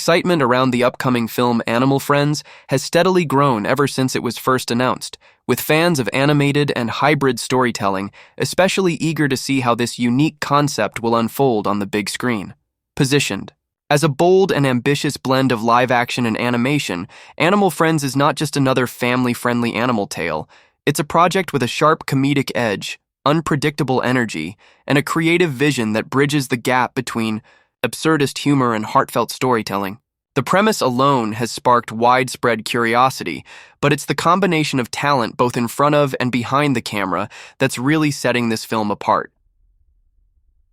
excitement around the upcoming film Animal Friends has steadily grown ever since it was first announced, with fans of animated and hybrid storytelling especially eager to see how this unique concept will unfold on the big screen. Positioned as a bold and ambitious blend of live action and animation, Animal Friends is not just another family-friendly animal tale. It's a project with a sharp comedic edge, unpredictable energy, and a creative vision that bridges the gap between absurdist humor and heartfelt storytelling. The premise alone has sparked widespread curiosity, but it's the combination of talent both in front of and behind the camera that's really setting this film apart.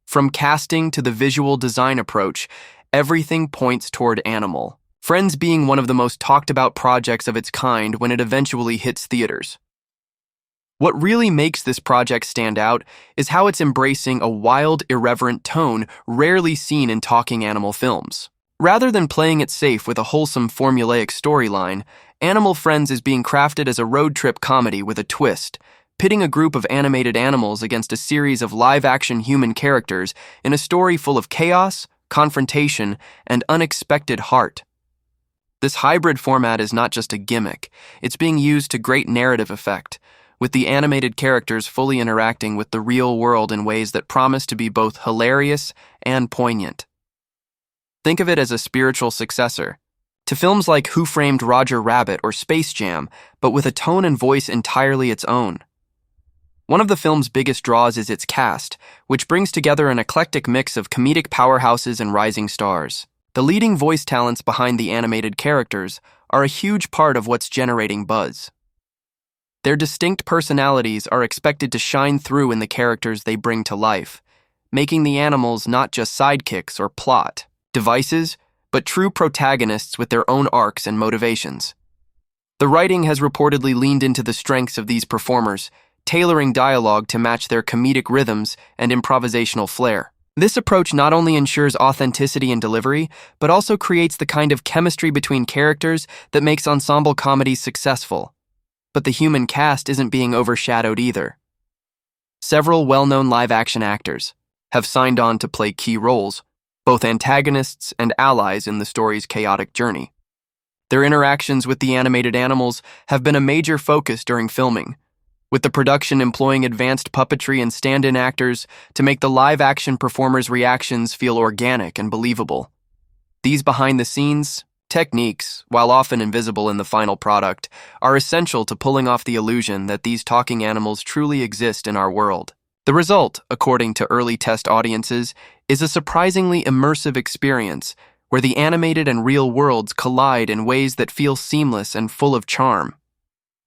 From casting to the visual design approach, everything points toward Animal Friends being one of the most talked about projects of its kind when it eventually hits theaters. What really makes this project stand out is how it's embracing a wild, irreverent tone rarely seen in talking animal films. Rather than playing it safe with a wholesome formulaic storyline, Animal Friends is being crafted as a road trip comedy with a twist, pitting a group of animated animals against a series of live-action human characters in a story full of chaos, confrontation, and unexpected heart. This hybrid format is not just a gimmick, it's being used to great narrative effect, with the animated characters fully interacting with the real world in ways that promise to be both hilarious and poignant. Think of it as a spiritual successor to films like Who Framed Roger Rabbit or Space Jam, but with a tone and voice entirely its own. One of the film's biggest draws is its cast, which brings together an eclectic mix of comedic powerhouses and rising stars. The leading voice talents behind the animated characters are a huge part of what's generating buzz. Their distinct personalities are expected to shine through in the characters they bring to life, making the animals not just sidekicks or plot devices, but true protagonists with their own arcs and motivations. The writing has reportedly leaned into the strengths of these performers, tailoring dialogue to match their comedic rhythms and improvisational flair. This approach not only ensures authenticity in delivery, but also creates the kind of chemistry between characters that makes ensemble comedies successful. But the human cast isn't being overshadowed either. Several well-known live-action actors have signed on to play key roles, both antagonists and allies in the story's chaotic journey. Their interactions with the animated animals have been a major focus during filming, with the production employing advanced puppetry and stand-in actors to make the live-action performers' reactions feel organic and believable. These behind-the-scenes techniques, while often invisible in the final product, are essential to pulling off the illusion that these talking animals truly exist in our world. The result, according to early test audiences, is a surprisingly immersive experience where the animated and real worlds collide in ways that feel seamless and full of charm.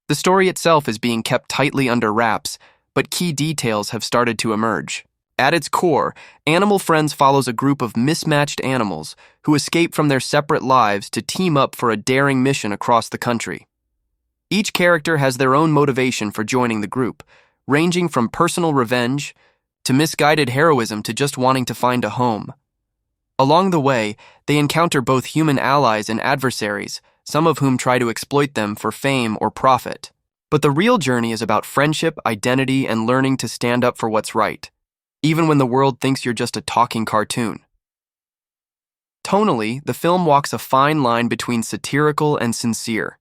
The story itself is being kept tightly under wraps, but key details have started to emerge. At its core, Animal Friends follows a group of mismatched animals who escape from their separate lives to team up for a daring mission across the country. Each character has their own motivation for joining the group, ranging from personal revenge to misguided heroism to just wanting to find a home. Along the way, they encounter both human allies and adversaries, some of whom try to exploit them for fame or profit. But the real journey is about friendship, identity, and learning to stand up for what's right, even when the world thinks you're just a talking cartoon. Tonally, the film walks a fine line between satirical and sincere.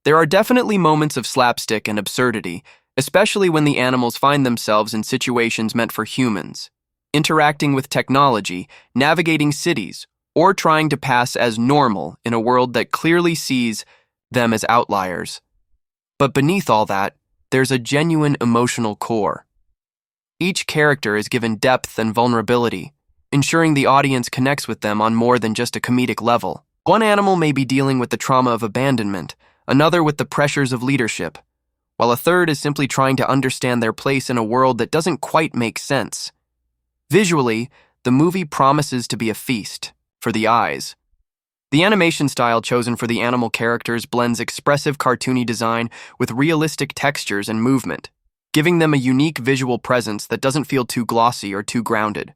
There are definitely moments of slapstick and absurdity, especially when the animals find themselves in situations meant for humans, interacting with technology, navigating cities, or trying to pass as normal in a world that clearly sees them as outliers. But beneath all that, there's a genuine emotional core. Each character is given depth and vulnerability, ensuring the audience connects with them on more than just a comedic level. One animal may be dealing with the trauma of abandonment, another with the pressures of leadership, while a third is simply trying to understand their place in a world that doesn't quite make sense. Visually, the movie promises to be a feast for the eyes. The animation style chosen for the animal characters blends expressive cartoony design with realistic textures and movement, giving them a unique visual presence that doesn't feel too glossy or too grounded.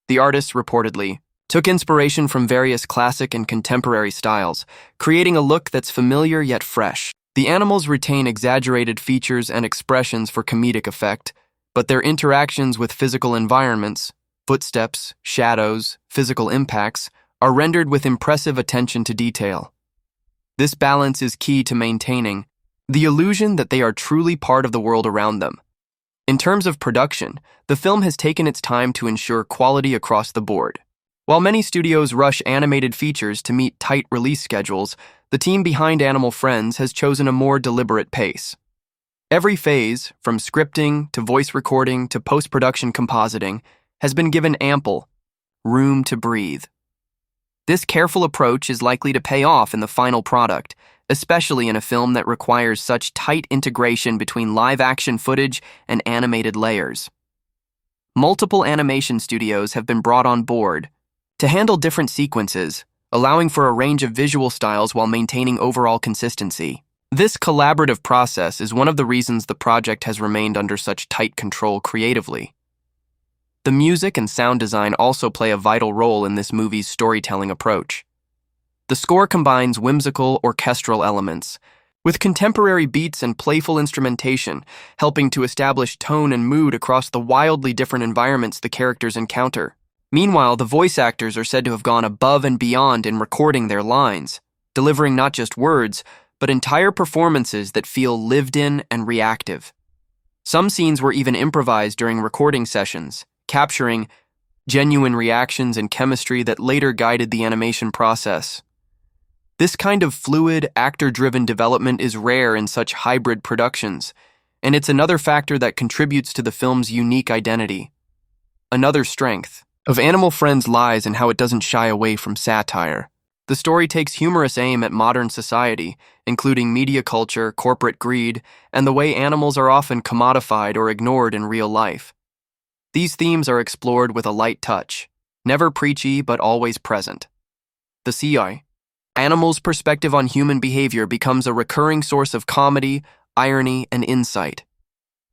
The artists, reportedly, took inspiration from various classic and contemporary styles, creating a look that's familiar yet fresh. The animals retain exaggerated features and expressions for comedic effect, but their interactions with physical environments, footsteps, shadows, physical impacts, are rendered with impressive attention to detail. This balance is key to maintaining the illusion that they are truly part of the world around them. In terms of production, the film has taken its time to ensure quality across the board. While many studios rush animated features to meet tight release schedules, the team behind Animal Friends has chosen a more deliberate pace. Every phase, from scripting to voice recording to post-production compositing, has been given ample room to breathe. This careful approach is likely to pay off in the final product, especially in a film that requires such tight integration between live-action footage and animated layers. Multiple animation studios have been brought on board to handle different sequences, allowing for a range of visual styles while maintaining overall consistency. This collaborative process is one of the reasons the project has remained under such tight control creatively. The music and sound design also play a vital role in this movie's storytelling approach. The score combines whimsical orchestral elements with contemporary beats and playful instrumentation, helping to establish tone and mood across the wildly different environments the characters encounter. Meanwhile, the voice actors are said to have gone above and beyond in recording their lines, delivering not just words, but entire performances that feel lived in and reactive. Some scenes were even improvised during recording sessions, capturing genuine reactions and chemistry that later guided the animation process. This kind of fluid, actor-driven development is rare in such hybrid productions, and it's another factor that contributes to the film's unique identity. Another strength of Animal Friends lies in how it doesn't shy away from satire. The story takes humorous aim at modern society, including media culture, corporate greed, and the way animals are often commodified or ignored in real life. These themes are explored with a light touch, never preachy but always present. The CI, animals' perspective on human behavior, becomes a recurring source of comedy, irony, and insight.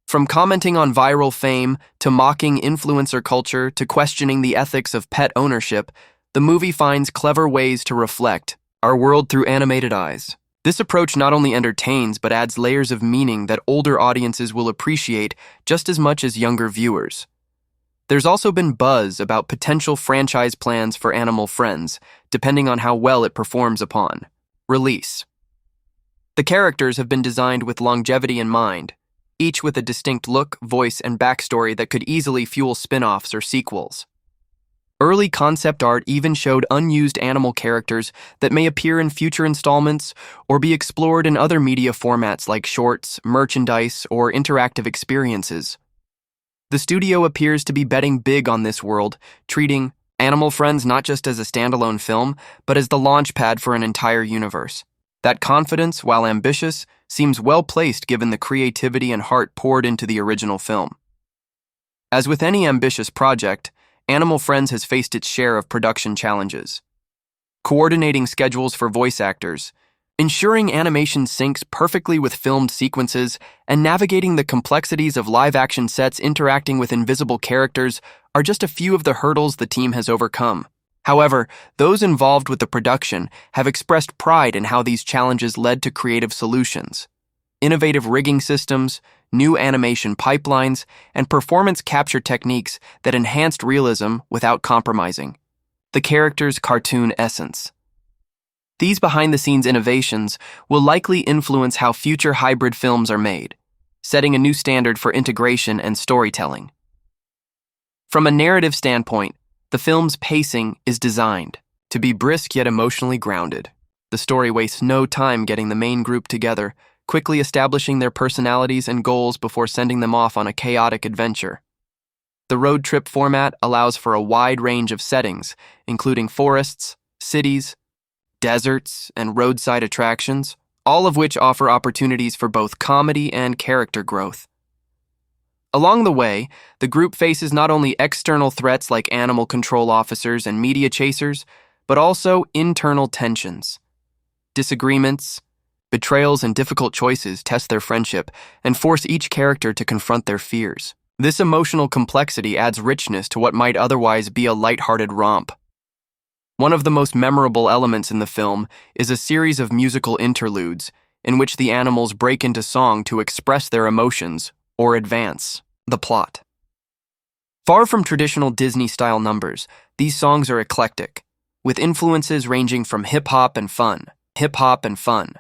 From commenting on viral fame, to mocking influencer culture, to questioning the ethics of pet ownership, the movie finds clever ways to reflect our world through animated eyes. This approach not only entertains, but adds layers of meaning that older audiences will appreciate just as much as younger viewers. There's also been buzz about potential franchise plans for Animal Friends, depending on how well it performs upon release. The characters have been designed with longevity in mind, each with a distinct look, voice, and backstory that could easily fuel spin-offs or sequels. Early concept art even showed unused animal characters that may appear in future installments or be explored in other media formats like shorts, merchandise, or interactive experiences. The studio appears to be betting big on this world, treating Animal Friends not just as a standalone film, but as the launchpad for an entire universe. That confidence, while ambitious, seems well placed given the creativity and heart poured into the original film. As with any ambitious project, Animal Friends has faced its share of production challenges. Coordinating schedules for voice actors, ensuring animation syncs perfectly with filmed sequences, and navigating the complexities of live-action sets interacting with invisible characters are just a few of the hurdles the team has overcome. However, those involved with the production have expressed pride in how these challenges led to creative solutions. Innovative rigging systems, new animation pipelines, and performance capture techniques that enhanced realism without compromising the character's cartoon essence. These behind-the-scenes innovations will likely influence how future hybrid films are made, setting a new standard for integration and storytelling. From a narrative standpoint, the film's pacing is designed to be brisk yet emotionally grounded. The story wastes no time getting the main group together, quickly establishing their personalities and goals before sending them off on a chaotic adventure. The road trip format allows for a wide range of settings, including forests, cities, deserts, and roadside attractions, all of which offer opportunities for both comedy and character growth. Along the way, the group faces not only external threats like animal control officers and media chasers, but also internal tensions. Disagreements, betrayals, and difficult choices test their friendship and force each character to confront their fears. This emotional complexity adds richness to what might otherwise be a lighthearted romp. One of the most memorable elements in the film is a series of musical interludes in which the animals break into song to express their emotions or advance the plot. Far from traditional Disney-style numbers, these songs are eclectic, with influences ranging from hip-hop and fun.